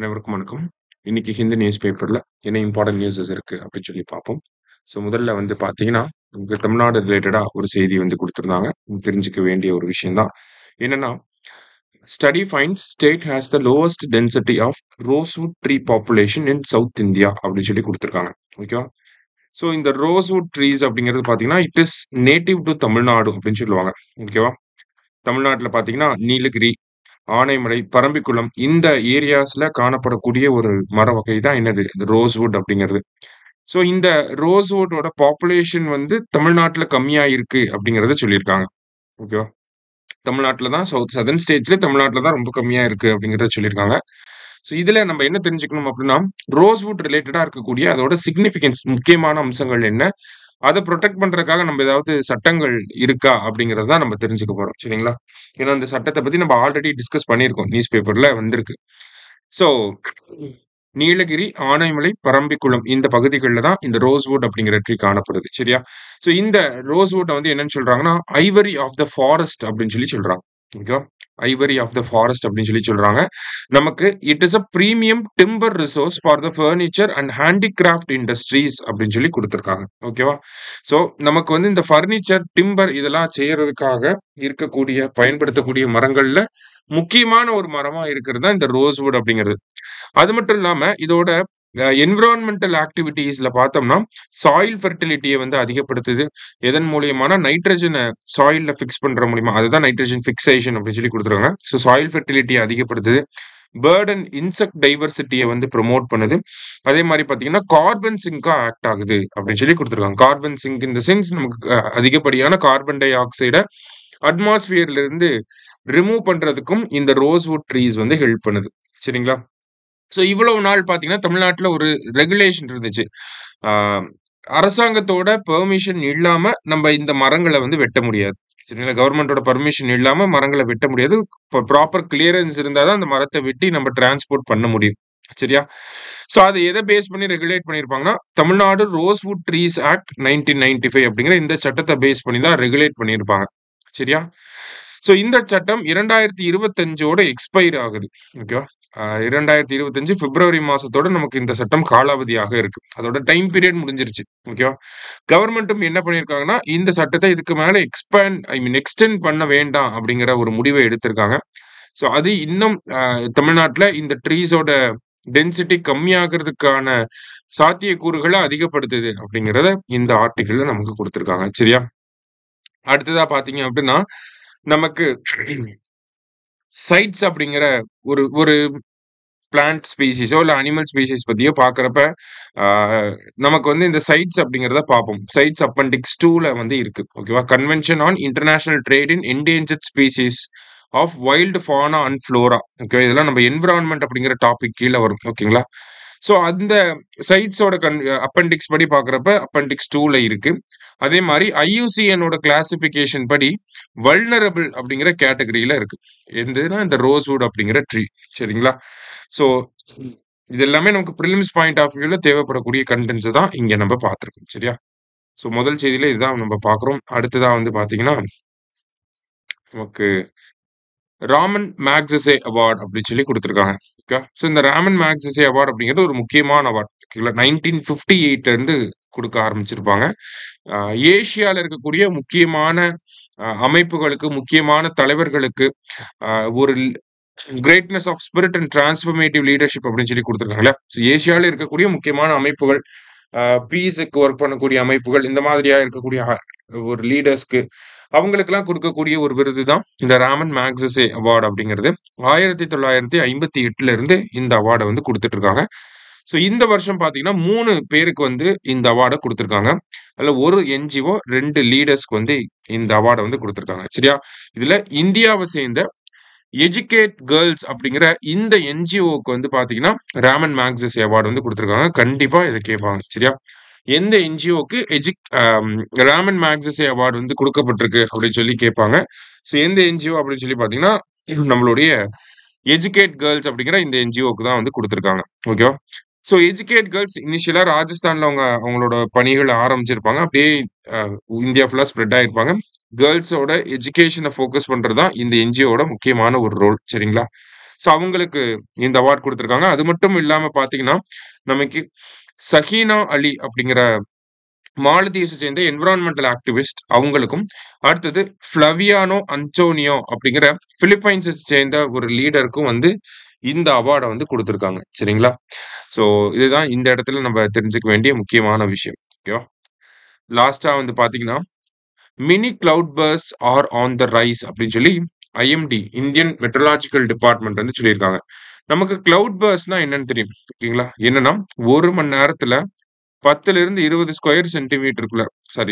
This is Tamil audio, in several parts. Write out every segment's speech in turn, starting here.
அனைவருக்கும் வணக்கம். இன்னைக்கு ஹிந்து நியூஸ் பேப்பர்ல என்ன இம்பார்ட்டன்ட் நியூஸஸ் இருக்கு அப்படின்னு சொல்லி பார்ப்போம். ஸோ முதல்ல வந்து பார்த்தீங்கன்னா, நமக்கு தமிழ்நாடு ரிலேட்டடா ஒரு செய்தி வந்து குடுத்திருந்தாங்க. தெரிஞ்சுக்க வேண்டிய ஒரு விஷயம் தான். என்னன்னா, study finds state has the lowest density of rosewood tree population in south India அப்படின்னு சொல்லி குடுத்திருக்காங்க. ஓகேவா? ஸோ இந்த ரோஸ்வுட் ட்ரீஸ் அப்படிங்கிறது பார்த்தீங்கன்னா, it is native to Tamil Nadu அப்படின்னு சொல்லுவாங்க. ஓகேவா? தமிழ்நாட்டுல பார்த்தீங்கன்னா, நீலகிரி, ஆனைமலை, பரம்பிக்குளம் இந்த ஏரியாஸ்ல காணப்படக்கூடிய ஒரு மர வகை தான் என்னது? இந்த ரோஸ்வுட் அப்படிங்கிறது. ஸோ இந்த ரோஸ்வுட்டோட பாப்புலேஷன் வந்து தமிழ்நாட்டுல கம்மியா இருக்கு அப்படிங்கிறத சொல்லியிருக்காங்க. ஓகேவா? தமிழ்நாட்டுல தான் சதர்ன் ஸ்டேட்ஸ்ல தமிழ்நாட்டுல தான் ரொம்ப கம்மியா இருக்கு அப்படிங்கிறத சொல்லியிருக்காங்க. ஸோ இதுல நம்ம என்ன தெரிஞ்சுக்கணும் அப்படின்னா, ரோஸ்வுட் ரிலேட்டடா இருக்கக்கூடிய அதோட சிக்னிஃபிகன்ஸ் முக்கியமான அம்சங்கள் என்ன? அத புரொடெக்ட் பண்றதுக்காக நம்ம ஏதாவது சட்டங்கள் இருக்கா? அப்படிங்கிறத தான் நம்ம தெரிஞ்சுக்க போறோம். சரிங்களா? ஏன்னா இந்த சட்டத்த பத்தி நம்ம ஆல்ரெடி டிஸ்கஸ் பண்ணியிருக்கோம். நியூஸ் பேப்பர்ல வந்திருக்கு. ஸோ நீலகிரி, ஆனைமலை, பரம்பிக்குளம் இந்த பகுதிகள்ல தான் இந்த ரோஸ்வுட் அப்படிங்கிற ட்ரீ காணப்படுது. சரியா? ஸோ இந்த ரோஸ்வுட்ட வந்து என்னன்னு சொல்றாங்கன்னா, ஐவரி ஆஃப் த ஃபாரஸ்ட் அப்படின்னு சொல்லி சொல்றாங்க. ஓகேவா? ஐவரி ஆஃப் த ஃபாரஸ்ட் அப்படின்னு சொல்லி சொல்றாங்க. நமக்கு it is a premium timber resource for the furniture and handicraft industries அப்படின்னு சொல்லி குடுத்திருக்காங்க. ஓகேவா? ஸோ நமக்கு வந்து இந்த ஃபர்னிச்சர், டிம்பர் இதெல்லாம் செய்யறதுக்காக இருக்கக்கூடிய பயன்படுத்தக்கூடிய மரங்கள்ல முக்கியமான ஒரு மரமா இருக்கிறது தான் இந்த ரோஸ்வுட் அப்படிங்கிறது. அது மட்டும் இல்லாம இதோட என்விரான்மென்டல் ஆக்டிவிட்டீஸ்ல பார்த்தோம்னா, சாயில் ஃபெர்டிலிட்டிய வந்து அதிகப்படுத்துது. எதன் மூலியமானா நைட்ரஜன சாயில்ல ஃபிக்ஸ் பண்ற மூலியமா. அதுதான் நைட்ரஜன் ஃபிக்சேஷன் அப்படின்னு சொல்லி குடுத்துருக்காங்க. ஸோ சாயில் ஃபெர்டிலிட்டிய அதிகப்படுத்துது. பேர்ட் அண்ட் இன்செக்ட் டைவர்சிட்டிய வந்து ப்ரமோட் பண்ணுது. அதே மாரி பார்த்தீங்கன்னா, கார்பன் சிங்க்கா ஆக்ட் ஆகுது அப்படின்னு சொல்லி குடுத்துருக்காங்க. Carbon sink in the sense நமக்கு அதிகப்படியான கார்பன் டை ஆக்சைட அட்மாஸ்பியர்ல இருந்து ரிமூவ் பண்றதுக்கும் இந்த ரோஸ்வுட் ட்ரீஸ் வந்து ஹெல்ப் பண்ணுது. சரிங்களா? ஸோ இவ்வளவு நாள் பார்த்தீங்கன்னா, தமிழ்நாட்டுல ஒரு ரெகுலேஷன் இருந்துச்சு. ஆ அரசாங்கத்தோட பெர்மிஷன் இல்லாம நம்ம இந்த மரங்கள வந்து வெட்ட முடியாது. சரிங்களா? கவர்ன்மென்ட்டோட பெர்மிஷன் இல்லாம மரங்கள வெட்ட முடியாது. ப்ராப்பர் கிளியரன்ஸ் இருந்தா தான் அந்த மரத்த வெட்டி நம்ம டிரான்ஸ்போர்ட் பண்ண முடியும். சரியா? ஸோ அத எத பேஸ் பண்ணி regulate பண்ணியிருப்பாங்கன்னா, Tamil Nadu rosewood trees act 1995 அப்படிங்கிற இந்த சட்டத்த பேஸ் பண்ணி தான் ரெகுலேட் பண்ணியிருப்பாங்க. சரியா? ஸோ இந்த சட்டம் 2025ஓட எக்ஸ்பயர் ஆகுது. ஓகேவா? 2025 பிப்ரவரி மாசத்தோட நமக்கு இந்த சட்டம் காலாவதியாக இருக்கு. அதோட டைம் பீரியட் முடிஞ்சிருச்சு. ஓகேவா? கவர்ன்மென்ட்டும் என்ன பண்ணியிருக்காங்கன்னா, இந்த சட்டத்த இதுக்கு மேல எக்ஸ்டெண்ட் பண்ண வேண்டாம் அப்படிங்கிற ஒரு முடிவ எடுத்திருக்காங்க. ஸோ அது இன்னும் தமிழ்நாட்டுல இந்த ட்ரீஸோட டென்சிட்டி கம்மியாகுறதுக்கான சாத்தியக்கூறுகள அதிகப்படுத்துது அப்படிங்கிறத இந்த ஆர்டிக்கிள்ல நமக்கு குடுத்திருக்காங்க. சரியா? அடுத்ததா பார்த்தீங்க அப்படின்னா, நமக்கு சைட்ஸ் அப்படிங்கிற ஒரு ஒரு பிளான்ட் ஸ்பீசிஸோ இல்ல அனிமல் ஸ்பீசிஸ் பத்தியோ பார்க்கறப்ப, ஆ நமக்கு வந்து இந்த சைட்ஸ் அப்படிங்கிறத பார்ப்போம். சைட்ஸ் அப்பெண்டிக்ஸ் 2ல வந்து இருக்கு. ஓகேவா? Convention on international trade in endangered species of wild fauna and flora. Okay. இதெல்லாம் நம்ம என்விரான்மென்ட் அப்படிங்கிற டாபிக் கீழ வரும். ஓகேங்களா? ஸோ அந்த சைட்ஸோட அப்பெண்டிக்ஸ் படி பார்க்கறப்ப அப்பெண்டிக்ஸ் 2ல இருக்கு. அதே மாரி ஐயுசிஎன்னோட கிளாசிஃபிகேஷன் படி வல்னரபிள் அப்படிங்கிற கேட்டகரியில இருக்கு. எதுனா இந்த ரோஸ்வுட் அப்படிங்கிற ட்ரீ. சரிங்களா? ஸோ இது எல்லாமே நமக்கு பிரிலிம்ஸ் பாயிண்ட் ஆஃப் வியூல தேவைப்படக்கூடிய கன்டென்ட்ஸ் தான் இங்க நம்ம பார்த்திருக்கோம். சரியா? ஸோ முதல் செய்தியில இதுதான் நம்ம பார்க்கிறோம். அடுத்ததா வந்து பார்த்தீங்கன்னா, நமக்கு ராமன் மேக்ஸெஸே அவார்ட் அப்படின்னு சொல்லி குடுத்திருக்காங்க. ஓகே. ஸோ இந்த ராமன் மேக்ஸெஸே அவார்ட் அப்படிங்கிறது ஒரு முக்கியமான அவார்ட். ஓகேங்களா? 1958 இருந்து குடுக்க ஆரம்பிச்சிருப்பாங்க. அ ஏசியால இருக்கக்கூடிய முக்கியமான அமைப்புகளுக்கு, முக்கியமான தலைவர்களுக்கு ஒரு greatness of spirit and transformative leadership அப்படின்னு சொல்லி குடுத்திருக்காங்கல்ல. ஸோ ஏசியால இருக்கக்கூடிய முக்கியமான அமைப்புகள், பீஸ்க்கு ஒர்க் பண்ணக்கூடிய அமைப்புகள், இந்த மாதிரியா இருக்கக்கூடிய ஒரு லீடர்ஸ்க்கு அவங்களுக்கெல்லாம் குடுக்கக்கூடிய ஒரு விருது தான் இந்த ராமன் மேக்ஸெஸே அவார்ட் அப்படிங்கிறது. 1958ல இருந்து இந்த அவார்ட வந்து குடுத்துட்டு இருக்காங்க. ஸோ இந்த வருஷம் பார்த்தீங்கன்னா, 3 பேருக்கு வந்து இந்த அவார்ட குடுத்திருக்காங்க. அதுல ஒரு என்ஜிஓ, 2 லீடர்ஸ்க்கு வந்து இந்த அவார்ட வந்து குடுத்திருக்காங்க. சரியா? இதுல இந்தியாவ சேர்ந்த எஜுகேட் கேர்ள்ஸ் அப்படிங்கிற இந்த என்ஜிஓக்கு வந்து பார்த்தீங்கன்னா, ராமன் மேக்ஸெஸே அவார்ட் வந்து குடுத்திருக்காங்க. கண்டிப்பா இத கேட்பாங்க. சரியா? எந்த என்ஜிஓக்கு ராமன் மேக்ஸெஸே அவார்ட் வந்து குடுக்கப்பட்டிருக்கு அப்படின்னு சொல்லி கேட்பாங்க. ஸோ எந்த என்ஜிஓ அப்படின்னு சொல்லி பார்த்தீங்கன்னா, நம்மளுடைய எஜுகேட் கேர்ள்ஸ் அப்படிங்கிற இந்த என்ஜிஓக்கு தான் வந்து குடுத்திருக்காங்க. ஓகேவா? ஸோ எஜுகேட் கேர்ள்ஸ் இனிஷியலா ராஜஸ்தான்ல அவங்களோட பணிகள ஆரம்பிச்சிருப்பாங்க. அப்படியே அ இந்தியா ஃபுல்லா ஸ்ப்ரெட் ஆயிருப்பாங்க. கேர்ள்ஸோட எஜுகேஷன ஃபோக்கஸ் பண்றது தான் இந்த என்ஜிஓட முக்கியமான ஒரு ரோல். சரிங்களா? ஸோ அவங்களுக்கு இந்த அவார்ட் குடுத்துருக்காங்க. அது மட்டும் இல்லாம பார்த்தீங்கன்னா, நமக்கு சஹீனா அலி அப்படிங்கிற மாலத்தீவ்ஸை சேர்ந்த என்விரான்மெண்டல் ஆக்டிவிஸ்ட் அவங்களுக்கும், அடுத்தது ஃப்ளவியானோ அன்டோனியோ அப்படிங்கிற பிலிப்பைன்ஸை சேர்ந்த ஒரு லீடருக்கும் வந்து இந்த அவார்ட வந்து குடுத்துருக்காங்க. சரிங்களா? ஸோ இதுதான் இந்த இடத்துல நம்ம தெரிஞ்சுக்க வேண்டிய முக்கியமான விஷயம். ஓகேவா? லாஸ்ட்டா வந்து பார்த்தீங்கன்னா, mini cloud bursts are on the rise அப்படின்னு சொல்லி ஐஎம்டி இந்தியன் மெட்ரலாஜிக்கல் டிபார்ட்மெண்ட் வந்து சொல்லியிருக்காங்க. நமக்கு கிளவுட் பர்ஸ்ட்னா என்னன்னு தெரியும். ஓகேங்களா? என்னன்னா 1 மணி நேரத்துல 10லிருந்து 20 ஸ்கொயர் சென்டிமீட்டருக்குள்ள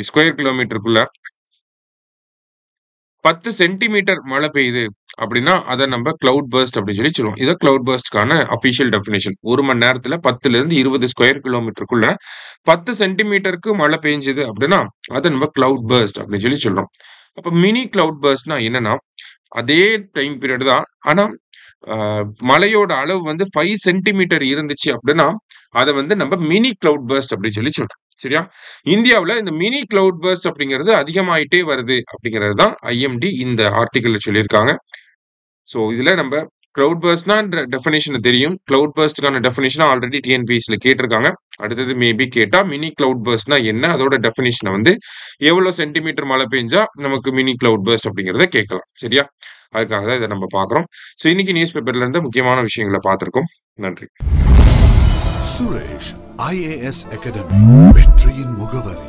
ஸ்கொயர் கிலோமீட்டருக்குள்ள 10 சென்டிமீட்டர் மழை பெய்யுது அப்படின்னா, அத நம்ம கிளவுட் பர்ஸ்ட் அப்படின்னு சொல்லி சொல்லுவோம். இதான் கிளவுட் பர்ஸ்ட்க்கான அஃபிஷியல் டெஃபினிஷன். 1 மணி நேரத்துல 10லிருந்து 20 ஸ்கொயர் கிலோமீட்டருக்குள்ள 10 சென்டிமீட்டருக்கு மழை பெய்ஞ்சது அப்படின்னா, அத நம்ம கிளவுட் பர்ஸ்ட் அப்படின்னு சொல்லி சொல்றோம். அப்ப மினி கிளவுட் பர்ஸ்ட்னா என்னன்னா, அதே டைம் பீரியட் தான். ஆனா, அ மழையோட அளவு வந்து 5 சென்டிமீட்டர் இருந்துச்சு அப்படின்னா, அத வந்து நம்ம மினி கிளவுட் பர்ஸ்ட் அப்படின்னு சொல்லி சொல்றோம். சரியா? இந்தியாவுல இந்த மினி கிளவுட் பர்ஸ்ட் அப்படிங்கிறது அதிகமாயிட்டே வருது அப்படிங்கிறது தான் ஐஎம்டி இந்த ஆர்டிக்கிள்ல சொல்லியிருக்காங்க. ஸோ இதுல நம்ம கிளவுட் பர்ஸ்ட்னா டெஃபினிஷன் தெரியும். கிளவுட் பர்ஸ்ட்க்கான டெஃபினிஷன ஆல்ரெடி டிஎன்பிஎஸ்சில கேட்டிருக்காங்க. அடுத்தது மேபி கேட்டா மினி கிளவுட் பர்ஸ்ட்னா என்ன? அதோட டெஃபினிஷன வந்து எவ்வளோ சென்டிமீட்டர் மழை பெஞ்சா நமக்கு மினி கிளவுட் பர்ஸ்ட் அப்படிங்கிறத கேட்கலாம். சரியா? அதுக்காக தான் இத நம்ம பார்க்குறோம். ஸோ இன்னைக்கு நியூஸ் பேப்பர்ல இருந்து முக்கியமான விஷயங்கள பார்த்திருக்கோம். நன்றி. சுரேஷ் ஐஏஎஸ் அகாடமி வெற்றியின் முகவரி.